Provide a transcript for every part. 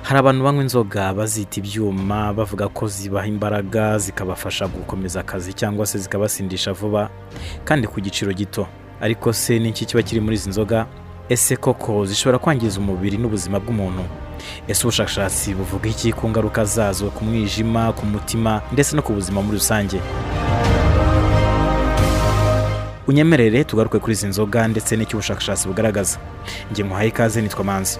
Hari abantu banywa inzoga bazita ibyuma bavuga ko zibaha imbaraga zikabafasha gukomeza akazi cyangwa se zikabasindisha vuba kandi ku giciro gito. Ariko se n'iki kiba kiri muri izi nzoga? Ese koko zishobora kwangiza umubiri n'ubuzima bw'umuntu? Ese ubushakashatsi buvuga iki ku ngaruka zazo ku mwijima, ku mutima ndetse no ku buzima muri rusange? Unyemerere tugaruke kuri izi nzoga ndetse n'icyo ubushakashatsi bugaragaza. Nge muhaye ikaze, nitwa Manzi.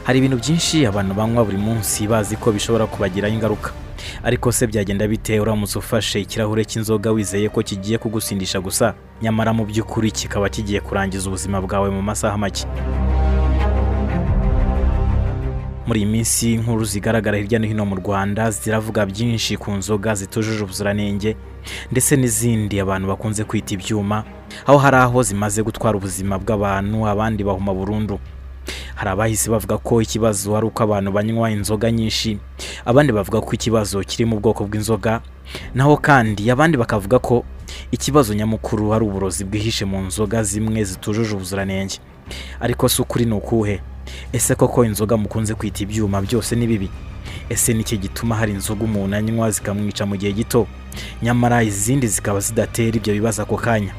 Hari ibintu byinshi abantu banywa buri munsi bazi ko bishobora kubagiraho ingaruka. Ariko se byagenda bite uramutse ufashe ikirahure cy'inzoga wizeye ko kigiye kugusindisha gusa, nyamara mu by'ukuri kikaba kigiye kurangiza ubuzima bwawe mu masaha make? Muri iyi minsi inkuru zigaragara hirya no hino mu Rwanda ziravuga byinshi ku nzoga zitujuje ubuziranenge ndetse n'izindi abantu bakunze kwita ibyuma, aho hari aho zimaze gutwara ubuzima bw'abantu, abandi bahuma burundu. Hari abahise bavuga ko ikibazo ari uko abantu banywa inzoga nyinshi, abandi bavuga ko ikibazo kiri mu bwoko bw'inzoga, naho kandi abandi bakavuga ko ikibazo nyamukuru ari uburozi bwihishe mu nzoga zimwe zitujuje ubuziranenge. Ariko se ukuri ni ukuhe? Ese koko inzoga mukunze kwita ibyuma byose ni bibi? Ese niki gituma hari inzoga umuntu anywa zikamwica mu gihe gito, nyamara izindi zikaba zidatera ibyo bibazo ako kanya?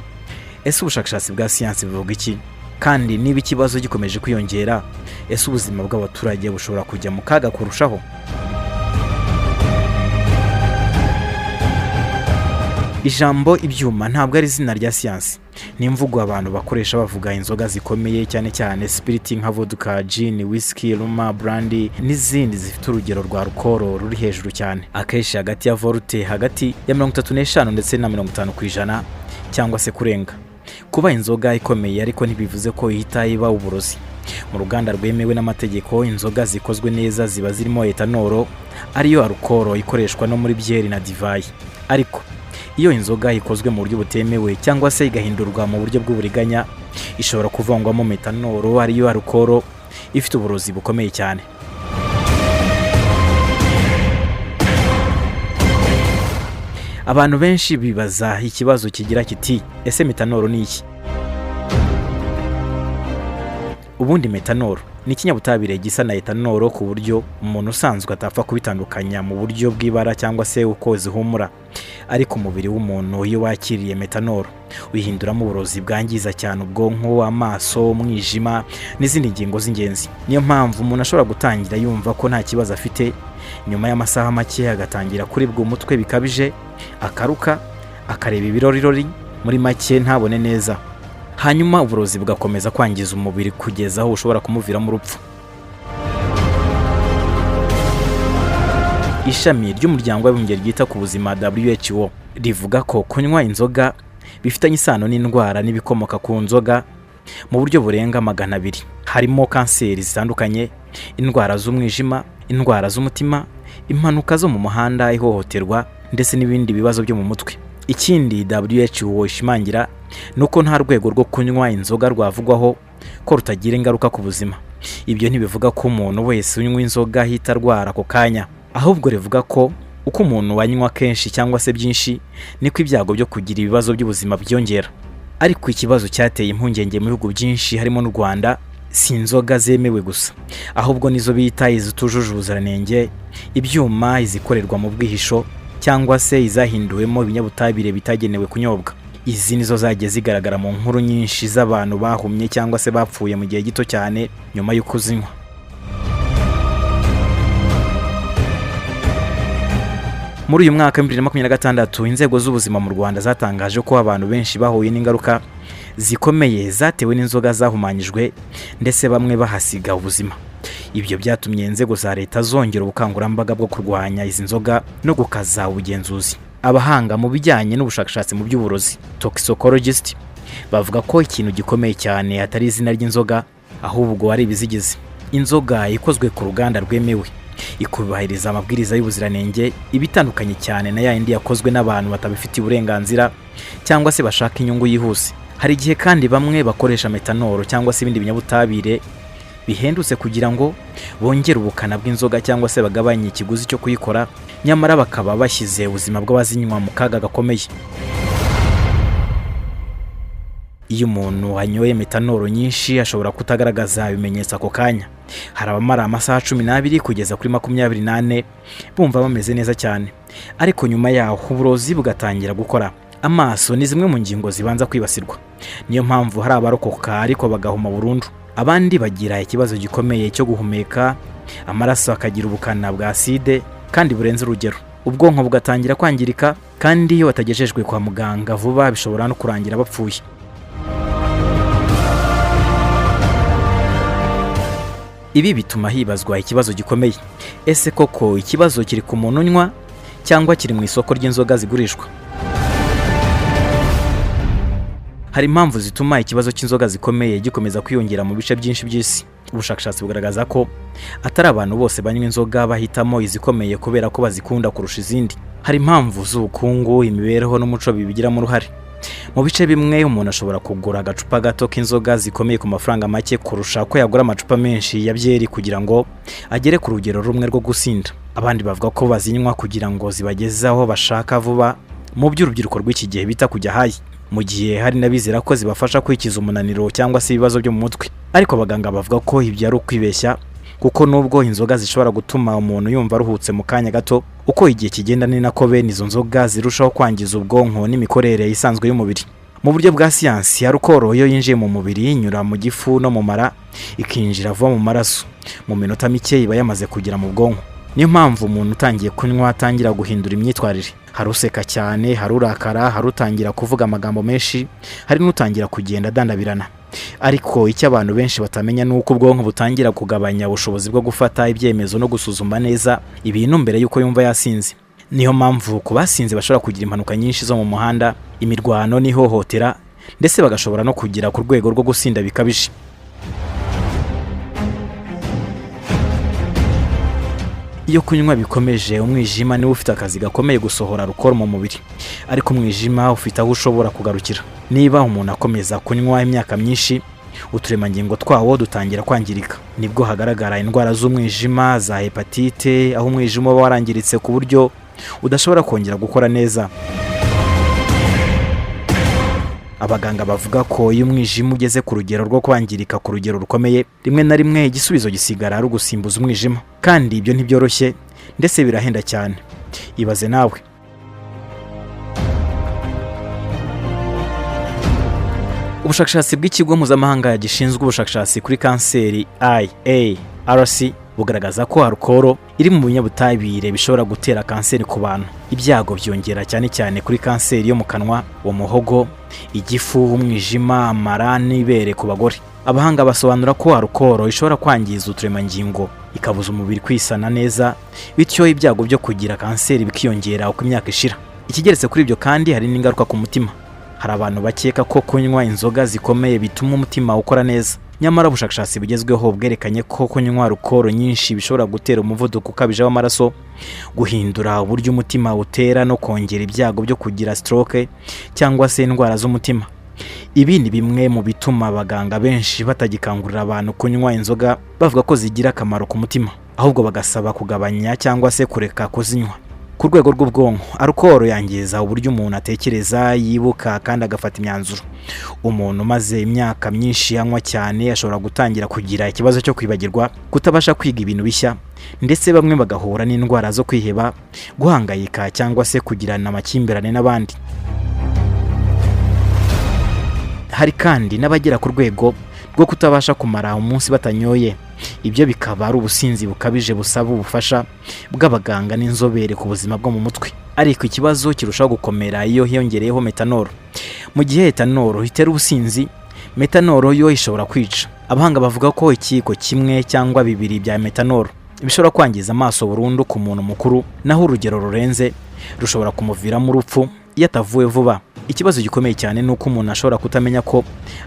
Ese ubushakashatsi bwa siyansi buvuga iki? Kandi niba ikibazo gikomeje kwiyongera, ese ubuzima bw'abaturage bushobora kujya mu kaga kurushaho? Ijambo ibyuma ntabwo ari izina rya siyansi, ni imvugo abantu bakoresha bavuga inzoga zikomeye, cyane cyane spiriti nka vodka, gin, whisky, rum, brandy n'izindi zifite urugero rwa alcohol ruri hejuru cyane, akenshi hagati ya volte hagati ya 35 ndetse na 50% cyangwa se kurenga. Kuba inzoga ikomeye ariko ntibivuze ko ihita iba uburozi. Mu ruganda rwemewe n'amategeko, inzoga zikozwe neza ziba zirimo etanol, ariyo alcohol ikoreshwa no muri byeri na divayi. Ariko iyo inzoga ikozwe mu buryo butemewe cyangwa se igahindurwa mu buryo bw'uburiganya, ishobora kuvangwamo metanol, ariyo alcohol ifite uburozi bukomeye cyane. Abantu benshi bibaza ikibazo kigira kiti, ese metanol ni iki? Ubundi metanol ni ikinyabutabire gisa na etanol ku buryo umuntu usanzwe atapfa kubitandukanya mu buryo bw'ibara cyangwa se uko zihumura. Ariko umubiri w'umuntu iyo wakiriye metanol uyihinduramo uburozi bwangiza cyane ubwonko, amaso, umwijima n'izindi ngingo z'ingenzi. Niyo mpamvu umuntu ashobora gutangira yumva ko nta kibazo afite, nyuma y'amasaha make agatangira kuribwa umutwe bikabije, akaruka, akareba ibirorirori, muri make ntabone neza. Hanyuma uburozi bugakomeza kwangiza umubiri kugeza aho ushobora kumuviramo urupfu. Ishami ry'umuryango w'abibumbye ryita ku buzima WHO rivuga ko kunywa inzoga bifitanye isano n'indwara n'ibikomoka ku nzoga mu buryo burenga 200, harimo kanseri zitandukanye, indwara z'umwijima, indwara z'umutima, impanuka zo mu muhanda, ihohoterwa ndetse n'ibindi bibazo byo mu mutwe. Ikindi WHO ishimangira nuko nta rwego rwo kunywa inzoga rwavugwaho ko rutagira ingaruka ku buzima. Ibyo ntibivuga ko umuntu wese unywa inzoga ahita arwara ako kanya, ahubwo rivuga ko uko umuntu wanywa kenshi cyangwa se byinshi niko ibyago byo kugira ibibazo by'ubuzima byongera. Ariko ikibazo cyateye impungenge mu bihugu byinshi harimo n'u Rwanda si inzoga zemewe gusa, ahubwo nizo bita izitujuje ubuziranenge, ibyuma, izikorerwa mu bwihisho cyangwa se izahinduwemo ibinyabutabire bitagenewe kunyobwa. Izi nizo zagiye zigaragara mu nkuru nyinshi z'abantu bahumye cyangwa se bapfuye mu gihe gito cyane nyuma yo kuzinywa. Muri uyu mwaka 2026 inzego z'ubuzima mu Rwanda zatangaje ko abantu benshi bahuye n'ingaruka zikomeye zatewe n'inzoga zahumanyijwe ndetse bamwe bahasiga ubuzima. Ibyo byatumye inzego za leta zongera ubukangurambaga bwo kurwanya izi nzoga no gukaza ubugenzuzi. Abahanga mu bijyanye n'ubushakashatsi mu by'uburozi, toxicologist, bavuga ko ikintu gikomeye cyane atari izina ry'inzoga, ahubwo ari ibizigize. Inzoga ikozwe ku ruganda rwemewe ikubahiriza amabwiriza y'ubuziranenge, ibitandukanye cyane na yindi yakozwe n'abantu batabifitiye uburenganzira cyangwa se bashaka inyungu yihuse. Hari igihe kandi bamwe bakoresha metanol cyangwa se ibindi binyabutabire bihendutse kugira ngo bongere ubukana bw'inzoga cyangwa se bagabanye ikiguzi cyo kuyikora, nyamara bakaba bashyize ubuzima bw'abazinywa mu kaga gakomeye. Iyo umuntu anyoye metanol nyinshi ashobora kutagaragaza ibimenyetso ako kanya. Hari abamara amasaha 12 kugeza kuri 24 bumva bameze neza cyane, ariko nyuma yaho uburozi bugatangira gukora. Amaso ni zimwe mu ngingo zibanza kwibasirwa, niyo mpamvu hari abarokoka ariko bagahuma burundu. Abandi bagira ikibazo gikomeye cyo guhumeka, amaraso akagira ubukana bwa acide kandi burenze urugero. Ubwonko bugatangira kwangirika, kandi iyo batagejejwe kwa muganga vuba bishobora no kurangira bapfuye. Ibi bituma hibazwa ikibazo gikomeye. Ese koko ikibazo kiri ku muntu unywa cyangwa kiri mu isoko ry'inzoga zigurishwa? Hari impamvu zituma ikibazo cy'inzoga zikomeye gikomeza kwiyongera mu bice byinshi by'isi. Ubushakashatsi bugaragaza ko atari abantu bose banywa inzoga bahitamo izikomeye kubera ko bazikunda kurusha izindi. Hari impamvu z'ubukungu, imibereho n'umuco bibigiramo uruhare. Mu bice bimwe umuntu ashobora kugura agacupa gato k'inzoga zikomeye ku mafaranga make kurusha ko yagura amacupa menshi ya byeri kugira ngo agere ku rugero rumwe rwo gusinda. Abandi bavuga ko bazinywa kugira ngo zibageze aho bashaka vuba, mu by'urubyiruko rw'iki gihe bita kujya hayi, mu gihe hari n'abizera ko zibafasha kwikiza umunaniro cyangwa se ibibazo byo mu mutwe. Ariko abaganga bavuga ko ibyo ari ukwibeshya, kuko nubwo inzoga zishobora gutuma umuntu yumva aruhutse mu kanya gato, uko igihe kigenda ni nako bene izo nzoga zirushaho kwangiza ubwonko n'imikorere isanzwe y'umubiri. Mu buryo bwa siyansi, Ariko iyo yinjiye mu mubiri inyura mu gifu no mu mara, ikinjira vuba mu maraso. Mu minota mike iba yamaze kugera mu bwonko. Niyo mpamvu umuntu utangiye kunywa atangira guhindura imyitwarire. Hari useka cyane, hari urakara, hari utangira kuvuga amagambo menshi, hari n'utangira kugenda dandabirana. Ariko icyo abantu benshi batamenya ni uko ubwonko butangira kugabanya ubushobozi bwo gufata ibyemezo no gusuzuma neza ibintu mbere y'uko yumva yasinze. Niyo mpamvu ku basinze bashobora kugira impanuka nyinshi zo mu muhanda, imirwano n'ihohotera, ndetse bagashobora no kugira ku rwego rwo gusinda bikabije. Iyo kunywa bikomeje, umwijima niwe ufite akazi gakomeye gusohora alcohol mu mubiri, ariko umwijima ufite aho ushobora kugarukira. Niba umuntu akomeza kunywa imyaka myinshi, uturemangingo twawo dutangira kwangirika. Nibwo hagaragara indwara z'umwijima za hepatite, aho umwijima uba warangiritse ku buryo udashobora kongera gukora neza. Abaganga bavuga ko iyo umwijima ugeze ku rugero rwo kwangirika ku rugero rukomeye, rimwe na rimwe igisubizo gisigara ari ugusimbuza umwijima, kandi ibyo ntibyoroshye ndetse birahenda cyane. Ibaze nawe. Ubushakashatsi bw'ikigo mpuzamahanga gishinzwe ubushakashatsi kuri kanseri IARC bugaragaza ko alcohol iri mu binyabutabire bishobora gutera kanseri ku bantu. Ibyago byongera cyane cyane kuri kanseri yo mu kanwa, umuhogo, igifu, umwijima, amara n'ibere ku bagore. Abahanga basobanura ko alcohol ishobora kwangiza uturemangingo, ikabuza umubiri kwisana neza, bityo ibyago byo kugira kanseri bikiyongera uko imyaka ishira. Ikigeretse kuri ibyo kandi hari n'ingaruka ku mutima. Hari abantu bakeka ko kunywa inzoga zikomeye bituma umutima ukora neza. Nyamara ubushakashatsi bugezweho bwerekanye ko kunywa alcohol nyinshi bishobora gutera umuvuduko ukabije w'amaraso, guhindura uburyo umutima utera no kongera ibyago byo kugira stroke cyangwa se indwara z'umutima. Ibi ni bimwe mu bituma abaganga benshi batagikangurira abantu kunywa inzoga, bavuga ko zigira akamaro ku mutima, ahubwo bagasaba kugabanya cyangwa se kureka kuzinywa. Ku rwego rw'ubwonko, alcohol yangiza uburyo umuntu atekereza, yibuka kandi agafata imyanzuro. Umuntu maze imyaka myinshi anywa cyane ashobora gutangira kugira ikibazo cyo kwibagirwa, kutabasha kwiga ibintu bishya, ndetse bamwe bagahura n'indwara zo kwiheba, guhangayika cyangwa se kugirana amakimbirane n'abandi. Hari kandi n'abagera ku rwego rwo kutabasha kumara umunsi batanyoye. Ibyo bikaba ari ubusinzi bukabije busaba ubufasha bw'abaganga n'inzobere ku buzima bwo mu mutwe. Ariko ikibazo kirushaho gukomera iyo hiyongereyeho metanol. Mu gihe etanol itera ubusinzi, metanol yo ishobora kwica. Abahanga bavuga ko ikiko kimwe cyangwa bibiri bya metanol bishobora kwangiza amaso burundu ku muntu mukuru, naho urugero rurenze rushobora kumuviramo urupfu iyo atavuwe vuba. Ikibazo gikomeye cyane nuko umuntu ashobora kutamenya ko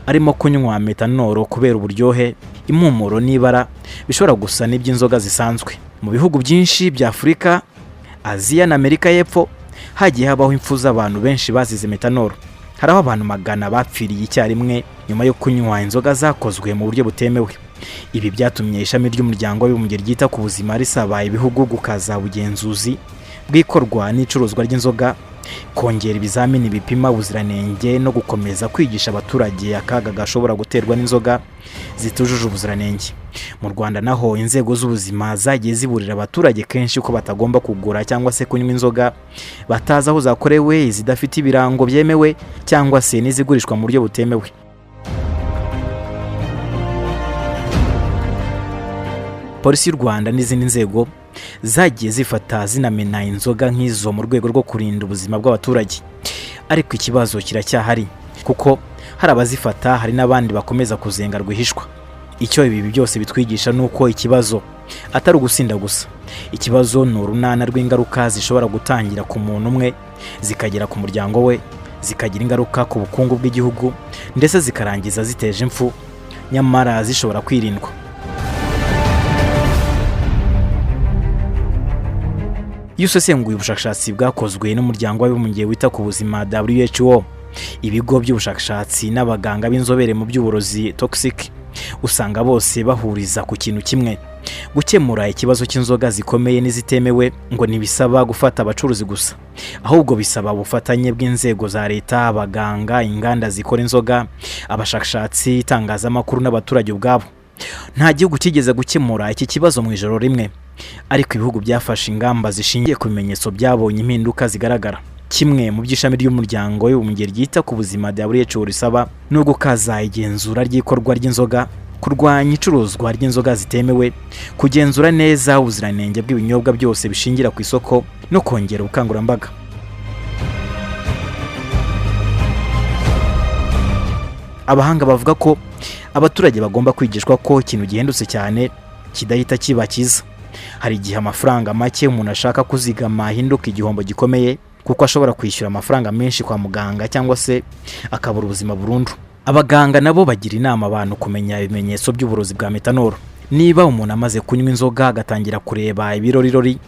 arimo kunywa metanol kubera uburyohe, impumuro n'ibara bishobora gusa n'iby'inzoga zisanzwe. Mu bihugu byinshi bya Afurika, Aziya na Amerika y'Epfo hagiye habaho impfu z'abantu benshi bazize metanol. Hari abantu magana bapfiriye icyarimwe nyuma yo kunywa inzoga zakozwe mu buryo butemewe. Ibi byatumye ishami ry'umuryango w'abibumbye ryita ku buzima risaba ibihugu gukaza ubugenzuzi bw'ikorwa n'icuruzwa ry'inzoga kongera ibizamini bipima ubuziranenge no gukomeza kwigisha abaturage akaga gashobora guterwa n'inzoga zitujuje ubuziranenge. Mu Rwanda naho inzego z'ubuzima zagiye ziburira abaturage kenshi ko batagomba kugura cyangwa se kunywa inzoga batazi aho zakorewe, izidafite ibirango byemewe cyangwa se n'izigurishwa mu buryo butemewe. Polisi y'u Rwanda n'izindi nzego zagiye zifata zinamena inzoga nk'izo mu rwego rwo kurinda ubuzima bw'abaturage. Ariko ikibazo kiracyahari kuko hari abazifata, hari n'abandi bakomeza kuzenga rwihishwa. Icyo ibi byose bitwigisha nuko ikibazo atari ugusinda gusa. Ikibazo ni urunana rw'ingaruka zishobora gutangira ku muntu umwe zikagera ku muryango we, zikagira ingaruka ku bukungu bw'igihugu ndetse zikarangiza ziteje impfu nyamara zishobora kwirindwa. Iyo usesenguye ubushakashatsi bwakozwe n'umuryango w'abibumbye wita ku buzima WHO, ibigo by'ubushakashatsi n'abaganga b'inzobere mu by'uburozi toxic, usanga bose bahuriza ku kintu kimwe: gukemura ikibazo cy'inzoga zikomeye n'izitemewe ngo ntibisaba gufata abacuruzi gusa, ahubwo bisaba ubufatanye bw'inzego za leta, abaganga, inganda zikora inzoga, abashakashatsi, itangazamakuru n'abaturage ubwabo. Nta gihugu kigeze gukemura iki kibazo mu ijoro rimwe, ariko ibihugu byafashe ingamba zishingiye ku bimenyetso byabonye impinduka zigaragara. Kimwe mu by'ishami ry'umuryango w'abibumbye ryita ku buzima WHO risaba no gukaza igenzura ry'ikorwa ry'inzoga, kurwanya icuruzwa ry'inzoga zitemewe, kugenzura neza ubuziranenge bw'ibinyobwa byose bishingira ku isoko no kongera ubukangurambaga. Abahanga bavuga ko abaturage bagomba kwigishwa ko ikintu gihendutse cyane kidahita kiba cyiza. Hari igihe amafaranga make umuntu ashaka kuzigama ahinduka igihombo gikomeye kuko ashobora kwishyura amafaranga menshi kwa muganga cyangwa se akabura ubuzima burundu. Abaganga nabo bagira inama abantu kumenya ibimenyetso by'uburozi bwa metanol. Niba umuntu amaze kunywa inzoga agatangira kureba ibirorirori,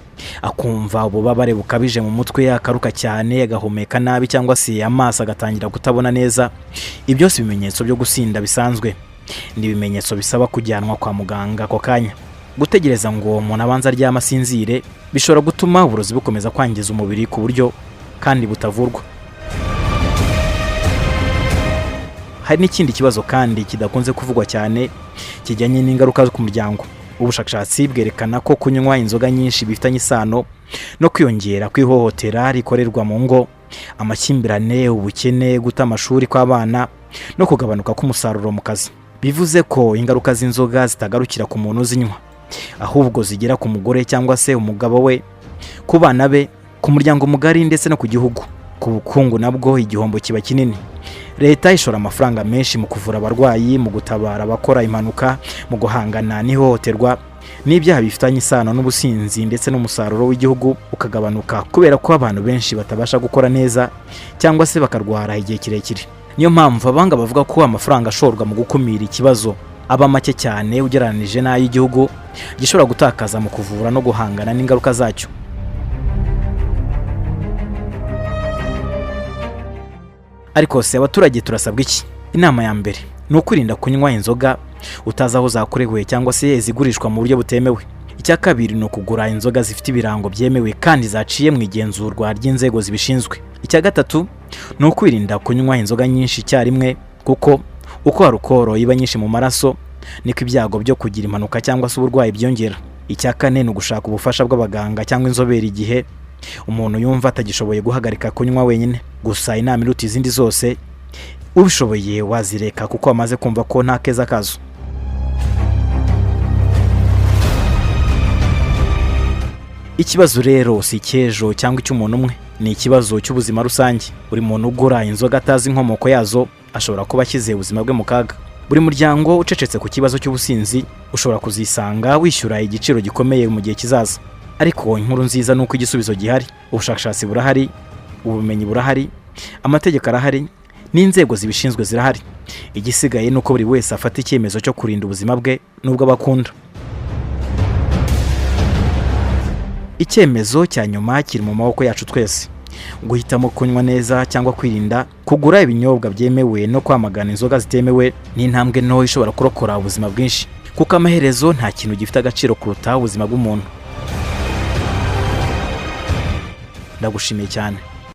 akumva ububabare bukabije mu mutwe, akaruka cyane, agahumeka nabi cyangwa se amaso agatangira kutabona neza, ibyo byose ibimenyetso byo gusinda bisanzwe. Ni ibimenyetso bisaba kujyanwa kwa muganga ako kanya. Gutegereza ngo umuntu abanza aryama asinzire bishobora gutuma uburozi bukomeza kwangiza umubiri ku buryo kandi butavurwa. Hari n'ikindi kibazo kandi kidakunze kuvugwa cyane kijyanye n'ingaruka zo ku muryango. Ubushakashatsi bwerekana ko kunywa inzoga nyinshi bifitanye isano no kwiyongera kw'ihohotera rikorerwa mu ngo, amakimbirane, ubukene, guta amashuri kw'abana no kugabanuka k'umusaruro mu kazi. Bivuze ko ingaruka z'inzoga zitagarukira ku muntu uzinywa, ahubwo zigera ku mugore cyangwa se umugabo we, ku bana be, ku muryango mugari ndetse no ku gihugu. Ku bukungu nabwo igihombo kiba kinini. Leta ishora amafaranga menshi mu kuvura abarwayi, mu gutabara abakora impanuka, mu guhangana n'ihohoterwa n'ibyaha bifitanye isano n'ubusinzi ndetse n'umusaruro w'igihugu ukagabanuka kubera ko abantu benshi batabasha gukora neza cyangwa se bakarwara igihe kirekire. Niyo mpamvu abanga bavuga ko amafaranga ashorwa mu gukumira ikibazo aba make cyane ugereranije n'ay'igihugu gishobora gutakaza mu kuvura no guhangana n'ingaruka zacyo. Ariko se abaturage turasabwa iki? Inama ya mbere ni ukwirinda kunywa inzoga utazi aho zakorewe cyangwa se zigurishwa mu buryo butemewe. Icya kabiri ni ukugura inzoga zifite ibirango byemewe kandi zaciye mu igenzurwa ry'inzego zibishinzwe. Icya gatatu ni ukwirinda kunywa inzoga nyinshi icyarimwe kuko uko arukoro iba nyinshi mu maraso niko ibyago byo kugira impanuka cyangwa se uburwayi byongera. Icya kane ni ugushaka ubufasha bw'abaganga cyangwa inzobere igihe umuntu yumva atagishoboye guhagarika kunywa wenyine. Gusa inama iruta izindi zose, ubishoboye wazireka kuko amaze kumva ko nta keza kazo. Ikibazo rero si icyejo cyangwa icy'umuntu umwe, ni ikibazo cy'ubuzima rusange. Buri muntu ugura inzoga atazi inkomoko yazo ashobora kuba ashyize ubuzima bwe mu kaga. Buri muryango ucecetse ku kibazo cy'ubusinzi ushobora kuzisanga wishyura igiciro gikomeye mu gihe kizaza. Ariko inkuru nziza nuko igisubizo gihari. Ubushakashatsi burahari, ubumenyi burahari, amategeko arahari, n'inzego zibishinzwe zirahari. Igisigaye nuko buri wese afata icyemezo cyo kurinda ubuzima bwe nubwo abakunda. Icyemezo cya nyuma kiri mu maboko yacu twese. Guhitamo kunywa neza cyangwa kwirinda, kugura ibinyobwa byemewe no kwamagana inzoga zitemewe ni intambwe nto ishobora kurokora ubuzima bwinshi, kuko amaherezo nta kintu gifite agaciro kuruta ubuzima bw'umuntu. Ndagushimiye cyane.